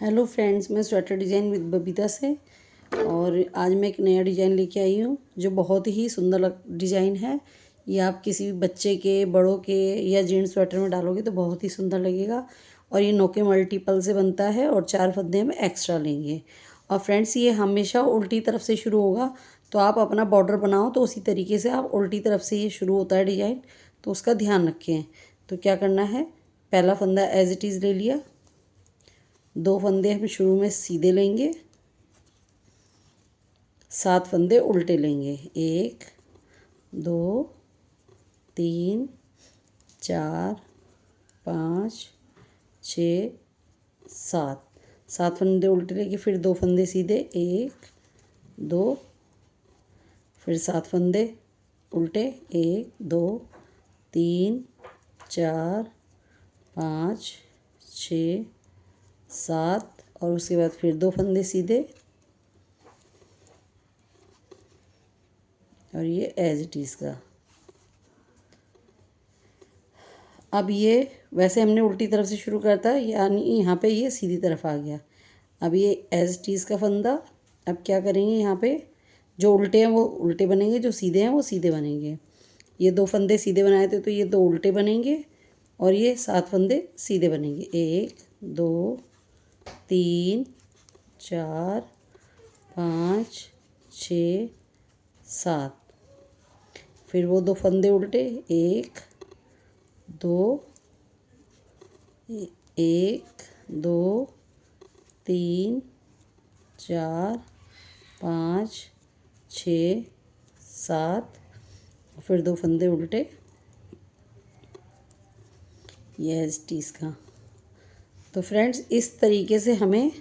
Hello friends, मैं sweater design with Babita से। और आज मैं एक नया डिज़ाइन लेके आई हूँ जो बहुत ही सुंदर डिज़ाइन है। ये आप किसी भी बच्चे के, बड़ों के या जीन्स स्वेटर में डालोगे तो बहुत ही सुंदर लगेगा। और ये नोके मल्टीपल से बनता है और 4 फंदे में एक्स्ट्रा लेंगे। और फ्रेंड्स, ये हमेशा उल्टी तरफ से शुरू होगा, तो आप अपना बॉर्डर बनाओ तो उसी तरीके से आप उल्टी तरफ से ये शुरू होता है डिज़ाइन, तो उसका ध्यान रखें। तो क्या करना है, पहला फंदा एज इट इज़ ले लिया, 2 फंदे हम शुरू में सीधे लेंगे, 7 फंदे उल्टे लेंगे। 1 2 3 4 5 6 7 7 फंदे उल्टे लेके फिर 2 फंदे सीधे, 1 2, फिर 7 फंदे उल्टे, 1 2 3 4 5 6 7, और उसके बाद फिर 2 फंदे सीधे, और ये एज इट इज़ का। अब ये वैसे हमने उल्टी तरफ से शुरू करता है, यानी यहाँ पे ये सीधी तरफ आ गया। अब ये एज इट इज़ का फंदा। अब क्या करेंगे, यहाँ पे जो उल्टे हैं वो उल्टे बनेंगे, जो सीधे हैं वो सीधे बनेंगे। ये 2 फंदे सीधे बनाए थे तो ये 2 उल्टे बनेंगे, और ये 7 फंदे सीधे बनेंगे। 1 2 3 4 5 6 7, फिर वो 2 फंदे उल्टे, 1 2 1 2 3 4 5 6 7, फिर 2 फंदे उल्टे, ये एज इट इज़ का। तो फ्रेंड्स, इस तरीके से हमें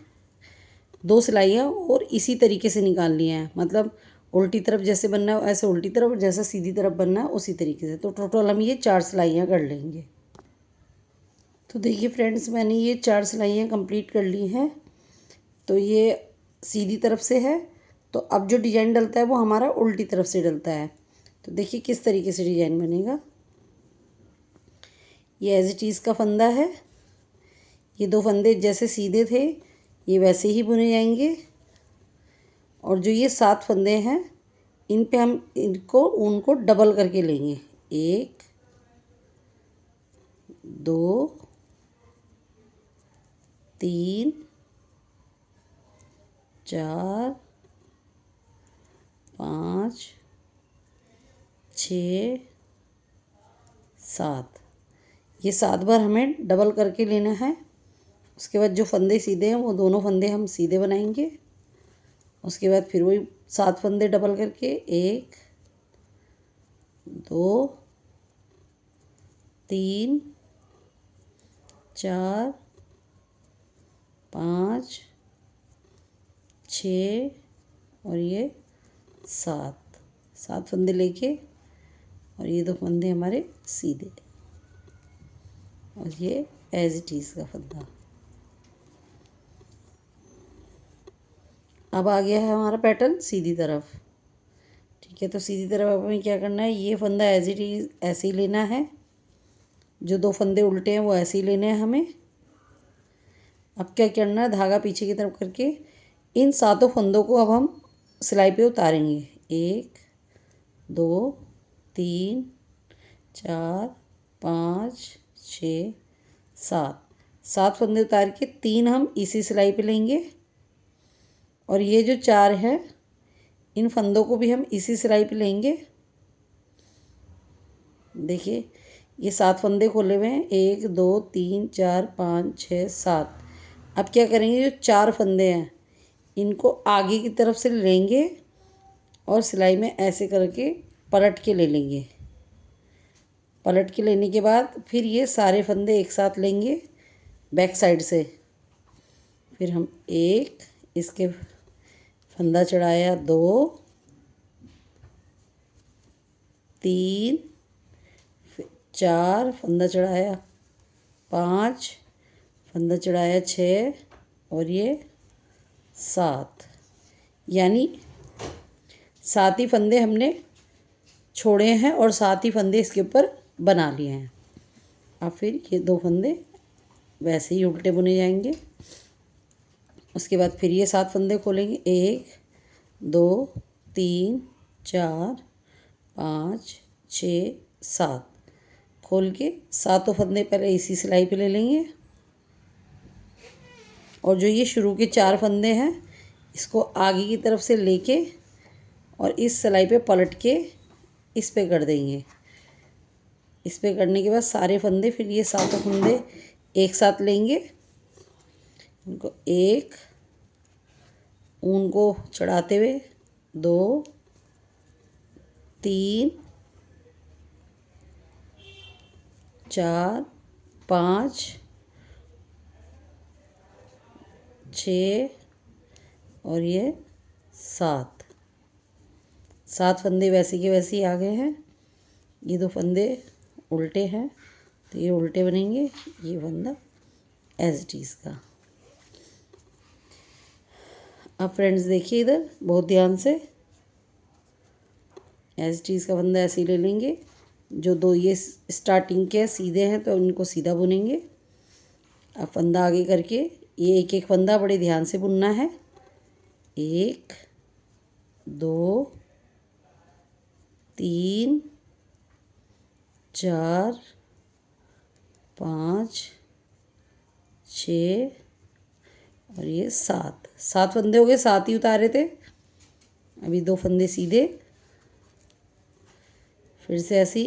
2 सिलाइयाँ और इसी तरीके से निकालनी है। मतलब उल्टी तरफ जैसे बनना है ऐसे उल्टी तरफ, जैसा सीधी तरफ बनना है उसी तरीके से। तो टोटल हम ये 4 सिलाइयाँ कर लेंगे। तो देखिए फ्रेंड्स, मैंने ये 4 सिलाइयाँ कंप्लीट कर ली हैं। तो ये सीधी तरफ से है, तो अब जो डिज़ाइन डलता है वो हमारा उल्टी तरफ से डलता है। तो देखिए किस तरीके से डिज़ाइन बनेगा। ये एज इट इज़ का फंदा है। ये 2 फंदे जैसे सीधे थे ये वैसे ही बुने जाएंगे, और जो ये 7 फंदे हैं इन पे हम उनको डबल करके लेंगे। 1 2 3 4 5 6 7, ये 7 बार हमें डबल करके लेना है। उसके बाद जो फंदे सीधे हैं वो दोनों फंदे हम सीधे बनाएंगे। उसके बाद फिर वही 7 फंदे डबल करके, 1 2 3 4 5 6, और ये 7 फंदे लेके, और ये 2 फंदे हमारे सीधे, और ये एज इट इज़ का फंदा। अब आ गया है हमारा पैटर्न सीधी तरफ। ठीक है, तो सीधी तरफ अब हमें क्या करना है, ये फंदा एज इट इज़ ऐसे ही लेना है, जो 2 फंदे उल्टे हैं वो ऐसे ही लेने हैं हमें। अब क्या करना है, धागा पीछे की तरफ करके इन 7 फंदों को अब हम सिलाई पे उतारेंगे। 1 2 3 4 5 6 7 फंदे उतार के 3 हम इसी सिलाई पे लेंगे, और ये जो 4 है इन फंदों को भी हम इसी सिलाई पे लेंगे। देखिए ये 7 फंदे खोले हुए हैं, 1 2 3 4 5 6 7। अब क्या करेंगे, जो 4 फंदे हैं इनको आगे की तरफ से लेंगे और सिलाई में ऐसे करके पलट के ले लेंगे। पलट के लेने के बाद फिर ये सारे फंदे एक साथ लेंगे बैक साइड से। फिर हम एक इसके फंदा चढ़ाया, 2 3 4 फंदा चढ़ाया, 5 फंदा चढ़ाया, 6, और ये 7, यानी 7 ही फंदे हमने छोड़े हैं और 7 ही फंदे इसके ऊपर बना लिए हैं। अब फिर ये 2 फंदे वैसे ही उल्टे बुने जाएंगे। उसके बाद फिर ये 7 फंदे खोलेंगे, 1 2 3 4 5 6 7 खोल के सातों फंदे पहले इसी सिलाई पे ले लेंगे और जो ये शुरू के 4 फंदे हैं इसको आगे की तरफ से लेके और इस सिलाई पे पलट के इस पे कर देंगे। इस पे करने के बाद सारे फंदे फिर ये सातों फंदे एक साथ लेंगे, इनको एक ऊन को चढ़ाते हुए 2 3 4 5 6 और ये 7 फंदे वैसे के वैसे ही आ गए हैं। ये 2 फंदे उल्टे हैं तो ये उल्टे बनेंगे, ये फंदा एज इट इज़ का। अब फ्रेंड्स देखिए इधर बहुत ध्यान से, एज इट इज़ का फंदा ऐसे ही ले लेंगे। जो 2 ये स्टार्टिंग के सीधे हैं तो इनको सीधा बुनेंगे। अब फंदा आगे करके ये एक एक फंदा बड़े ध्यान से बुनना है। 1 2 3 4 5 6 और ये 7 फंदे हो गए, 7 ही उतारे थे। अभी 2 फंदे सीधे, फिर से ऐसी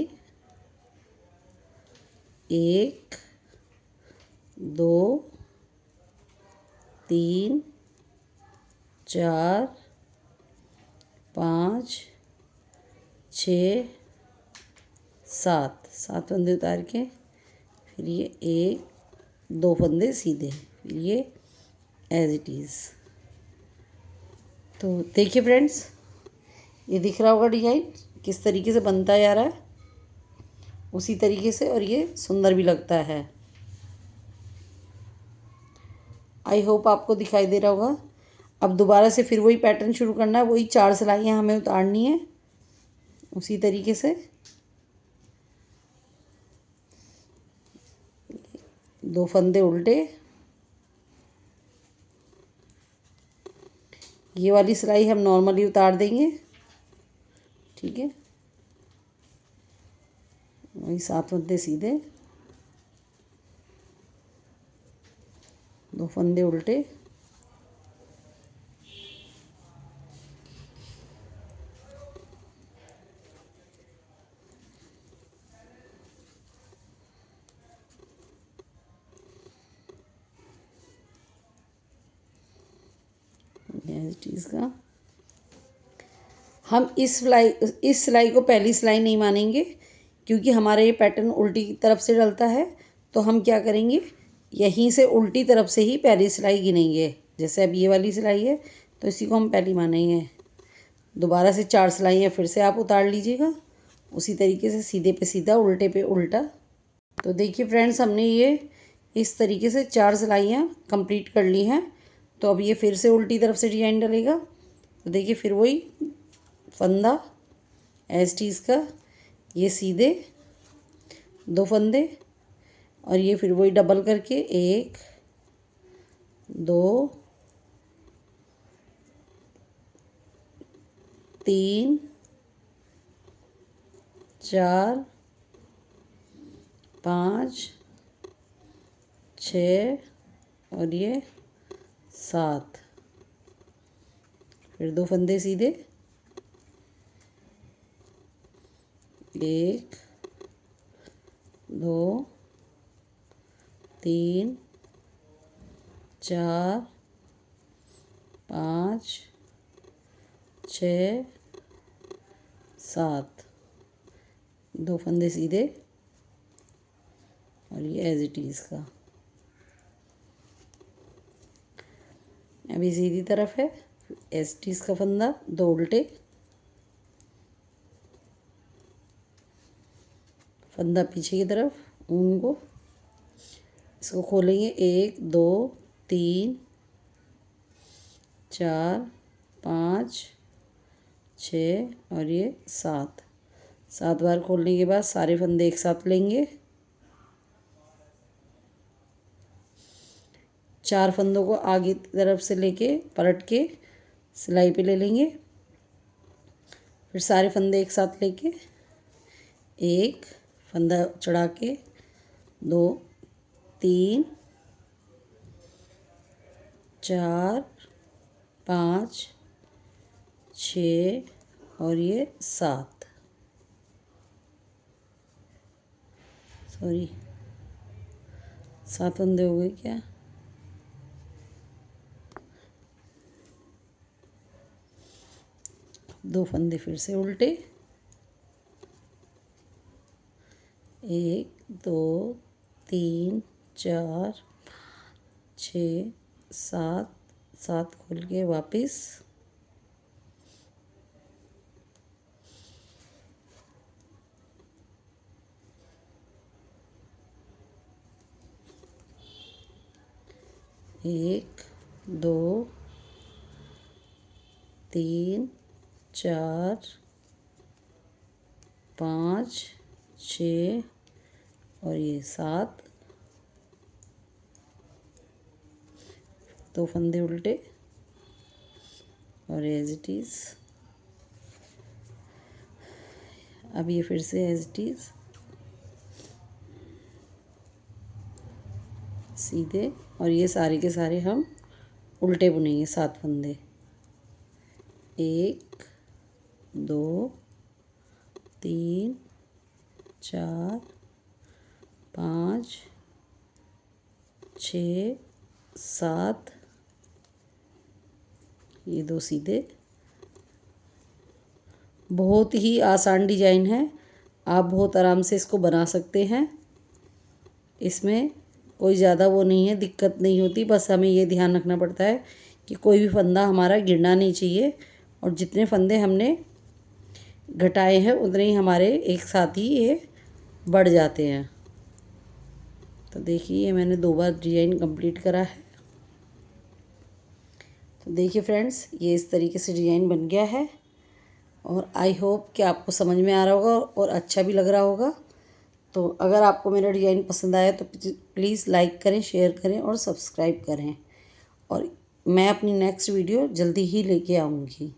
1 2 3 4 5 6 7 फंदे उतार के फिर ये 1 2 फंदे सीधे, फिर ये एज इट इज़। तो देखिए फ्रेंड्स, ये दिख रहा होगा डिजाइन किस तरीके से बनता जा रहा है उसी तरीके से, और ये सुंदर भी लगता है। आई होप आपको दिखाई दे रहा होगा। अब दोबारा से फिर वही पैटर्न शुरू करना है, वही 4 सिलाइयाँ हमें उतारनी है उसी तरीके से। 2 फंदे उल्टे, ये वाली सिलाई हम नॉर्मली उतार देंगे, ठीक है। वही 7 फंदे सीधे, 2 फंदे उल्टे, चीज़ का हम इस सिलाई को पहली सिलाई नहीं मानेंगे क्योंकि हमारा ये पैटर्न उल्टी तरफ से डलता है। तो हम क्या करेंगे, यहीं से उल्टी तरफ से ही पहली सिलाई गिनेंगे। जैसे अब ये वाली सिलाई है तो इसी को हम पहली मानेंगे। दोबारा से 4 सिलाइयाँ फिर से आप उतार लीजिएगा उसी तरीके से, सीधे पे सीधा उल्टे पे उल्टा। तो देखिए फ्रेंड्स, हमने ये इस तरीके से 4 सिलाइयाँ कंप्लीट कर ली हैं। तो अब ये फिर से उल्टी तरफ से डिजाइन डलेगा। तो देखिए फिर वही फंदा एज टीज का, ये सीधे 2 फंदे और ये फिर वही डबल करके 1 2 3 4 5 6 और ये 7, फिर 2 फंदे सीधे, 1 2 3 4 5 6 7, 2 फंदे सीधे और ये एज इट इज़ का। अभी सीधी तरफ है, एज इट इज़ का फंदा 2 उल्टे, फंदा पीछे की तरफ ऊन को, इसको खोलेंगे 1 2 3 4 5 6 और ये 7 बार खोलने के बाद सारे फंदे एक साथ लेंगे, 4 फंदों को आगे की तरफ से लेके पलट के सिलाई पे ले लेंगे। फिर सारे फंदे एक साथ लेके एक फंदा चढ़ा के 2 3 4 5 6 और ये 7 7 फंदे हो गए क्या। दो फंदे फिर से उल्टे 1 2 3 4 6 7 7 खोल के वापस 1 2 3 4 5 6 और ये 7 दो फंदे उल्टे और एज इट इज़। अब ये फिर से एज इट इज़ सीधे और ये सारे के सारे हम उल्टे बुनेंगे 7 फंदे 1 2 3 4 5 6 7 ये 2 सीधे। बहुत ही आसान डिजाइन है, आप बहुत आराम से इसको बना सकते हैं। इसमें कोई ज़्यादा वो नहीं है, दिक्कत नहीं होती। बस हमें ये ध्यान रखना पड़ता है कि कोई भी फंदा हमारा गिरना नहीं चाहिए और जितने फंदे हमने घटाए हैं उतने ही हमारे एक साथ ही ये बढ़ जाते हैं। तो देखिए मैंने 2 बार डिजाइन कंप्लीट करा है। तो देखिए फ्रेंड्स, ये इस तरीके से डिजाइन बन गया है और आई होप कि आपको समझ में आ रहा होगा और अच्छा भी लग रहा होगा। तो अगर आपको मेरा डिज़ाइन पसंद आया तो प्लीज़ लाइक करें, शेयर करें और सब्सक्राइब करें। और मैं अपनी नेक्स्ट वीडियो जल्दी ही लेके आऊँगी।